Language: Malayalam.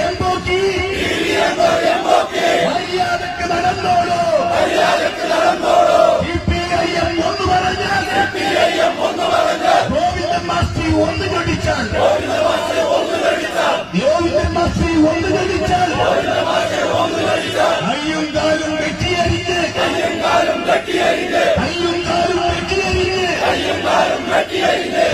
എംബോക്കി മര്യാദക്ക് നടന്നോളൂ. CPIM ഒന്ന് പറഞ്ഞാൽ ഗോവിന്ദൻ മാസ്റ്റർ ഒന്ന് കടിച്ചാൽ കയ്യും കാലും വെട്ടിയരിഞ്ഞ് കയ്യും കാലും വെട്ടിയരിഞ്ഞ്